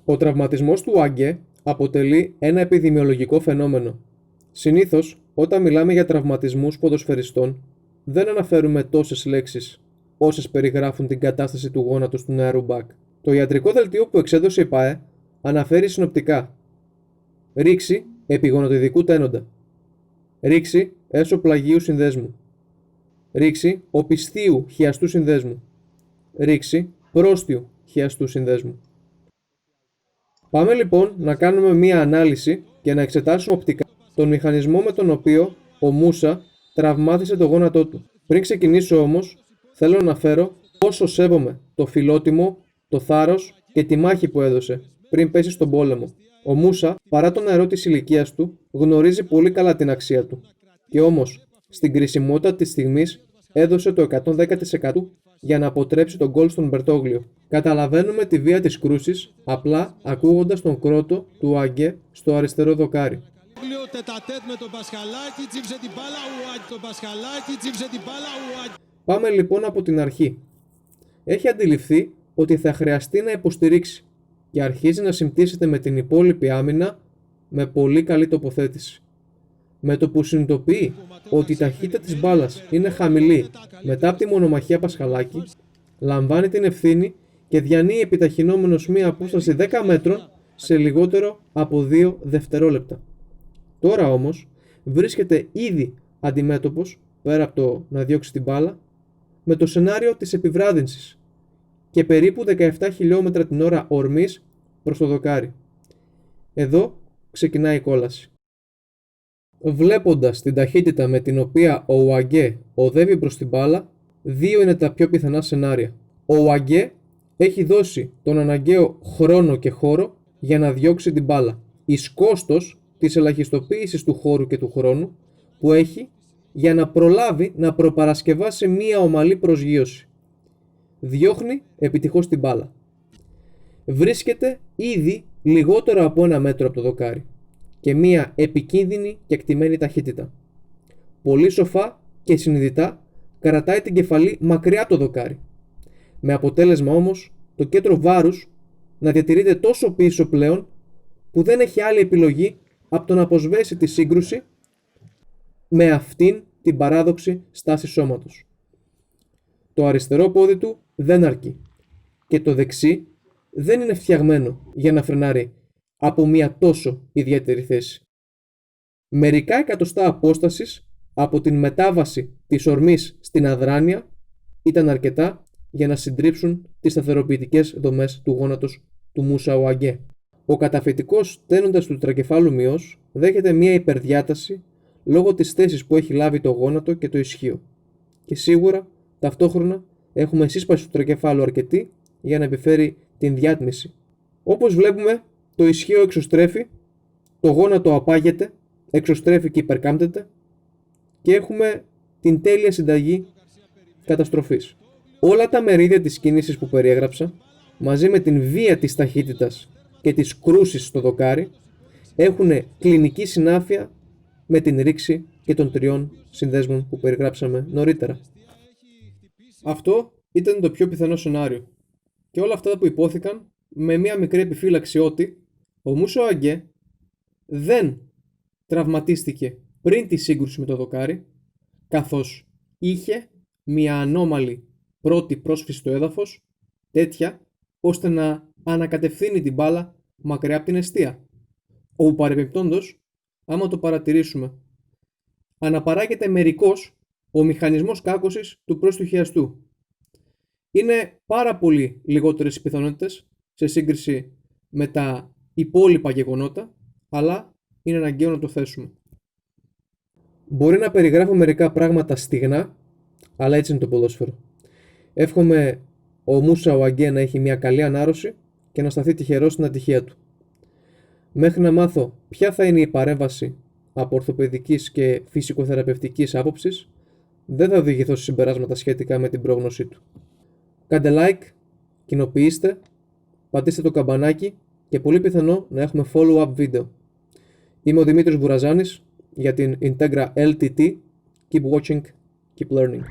Ο τραυματισμός του Άγκε αποτελεί ένα επιδημιολογικό φαινόμενο. Συνήθως, όταν μιλάμε για τραυματισμούς ποδοσφαιριστών, δεν αναφέρουμε τόσες λέξεις όσες περιγράφουν την κατάσταση του γόνατος του νεαρού μπακ. Το ιατρικό δελτίο που εξέδωσε η ΠΑΕ αναφέρει συνοπτικά: ρήξη επιγονατοειδικού τένοντα, ρήξη έσω-πλαγίου συνδέσμου, ρήξη οπισθίου χιαστού συνδέσμου, ρήξη πρόστιου χιαστού συνδέσμου. Πάμε λοιπόν να κάνουμε μία ανάλυση και να εξετάσουμε οπτικά τον μηχανισμό με τον οποίο ο Μούσα τραυμάτισε το γόνατό του. Πριν ξεκινήσω όμως, θέλω να αναφέρω πόσο σέβομαι το φιλότιμο, το θάρρος και τη μάχη που έδωσε πριν πέσει στον πόλεμο. Ο Μούσα, παρά τον νεαρό της ηλικίας του, γνωρίζει πολύ καλά την αξία του. Και όμως, στην κρισιμότητα της στιγμής, έδωσε το 110% για να αποτρέψει τον γκολ στον Μπερτόγλιο. Καταλαβαίνουμε τη βία της κρούσης απλά ακούγοντας τον κρότο του Άγκε στο αριστερό δοκάρι. Πάμε λοιπόν από την αρχή. Έχει αντιληφθεί ότι θα χρειαστεί να υποστηρίξει και αρχίζει να συμπτύσσεται με την υπόλοιπη άμυνα με πολύ καλή τοποθέτηση. Με το που συνειδητοποιεί ότι η ταχύτητα της μπάλας είναι χαμηλή μετά από τη μονομαχία Πασχαλάκη, λαμβάνει την ευθύνη και διανύει επιταχυνόμενος μία απόσταση 10 μέτρων σε λιγότερο από 2 δευτερόλεπτα. Τώρα όμως βρίσκεται ήδη αντιμέτωπος, πέρα από το να διώξει την μπάλα, με το σενάριο της επιβράδυνσης και περίπου 17 χιλιόμετρα την ώρα ορμής προς το δοκάρι. Εδώ ξεκινάει η κόλαση. Βλέποντας την ταχύτητα με την οποία ο Ουαγκέ οδεύει προς την μπάλα, δύο είναι τα πιο πιθανά σενάρια. Ο Ουαγκέ έχει δώσει τον αναγκαίο χρόνο και χώρο για να διώξει την μπάλα, εις κόστος της ελαχιστοποίησης του χώρου και του χρόνου που έχει για να προλάβει να προπαρασκευάσει μία ομαλή προσγείωση. Διώχνει επιτυχώς την μπάλα. Βρίσκεται ήδη λιγότερο από 1 μέτρο από το δοκάρι και μία επικίνδυνη και εκτιμένη ταχύτητα. Πολύ σοφά και συνειδητά κρατάει την κεφαλή μακριά από το δοκάρι. Με αποτέλεσμα όμως το κέντρο βάρους να διατηρείται τόσο πίσω πλέον που δεν έχει άλλη επιλογή από το να αποσβέσει τη σύγκρουση με αυτήν την παράδοξη στάση σώματος. Το αριστερό πόδι του δεν αρκεί και το δεξί δεν είναι φτιαγμένο για να φρενάρει από μια τόσο ιδιαίτερη θέση. Μερικά εκατοστά απόστασης από την μετάβαση της ορμής στην αδράνεια ήταν αρκετά για να συντρίψουν τις σταθεροποιητικές δομές του γόνατος του Μούσα Ουαγκέ. Ο καταφετικός τένοντας του τετρακεφάλου μυός δέχεται μια υπερδιάταση λόγω της θέσης που έχει λάβει το γόνατο και το ισχύο. Και σίγουρα ταυτόχρονα έχουμε σύσπαση του τετρακεφάλου αρκετή για να επιφέρει την διάτμιση. Όπως βλέπουμε, το ισχύο εξωστρέφει, το γόνατο απάγεται, εξωστρέφει και υπερκάμπτεται και έχουμε την τέλεια συνταγή καταστροφής. Όλα τα μερίδια της κίνησης που περιέγραψα, μαζί με την βία της ταχύτητας και της κρούσης στο δοκάρι, έχουν κλινική συνάφεια με την ρήξη και των 3 συνδέσμων που περιγράψαμε νωρίτερα. Αυτό ήταν το πιο πιθανό σενάριο. Και όλα αυτά που υπόθηκαν με μια μικρή επιφύλαξη ότι ο Μούσα Ουαγκέ δεν τραυματίστηκε πριν τη σύγκρουση με το δοκάρι, καθώς είχε μια ανώμαλη πρώτη πρόσφυση στο έδαφος, τέτοια ώστε να ανακατευθύνει την μπάλα μακριά από την εστία, όπου παρεμπιπτόντως, άμα το παρατηρήσουμε, αναπαράγεται μερικώς ο μηχανισμός κάκωσης του πρόστιου χιαστού. Είναι πάρα πολύ λιγότερες οι πιθανότητες σε σύγκριση με τα υπόλοιπα γεγονότα, αλλά είναι αναγκαίο να το θέσουμε. Μπορεί να περιγράφω μερικά πράγματα στιγνά, αλλά έτσι είναι το ποδόσφαιρο. Εύχομαι ο Μούσα Ουαγκέ να έχει μια καλή ανάρρωση και να σταθεί τυχερός στην ατυχία του. Μέχρι να μάθω ποια θα είναι η παρέμβαση από ορθοπαιδικής και φυσικοθεραπευτικής άποψης, δεν θα οδηγηθώ σε συμπεράσματα σχετικά με την πρόγνωσή του. Κάντε like, κοινοποιήστε, πατήστε το καμπανάκι και πολύ πιθανό να έχουμε follow-up βίντεο. Είμαι ο Δημήτρης Βουραζάνης για την Integra LTT. Keep watching, keep learning.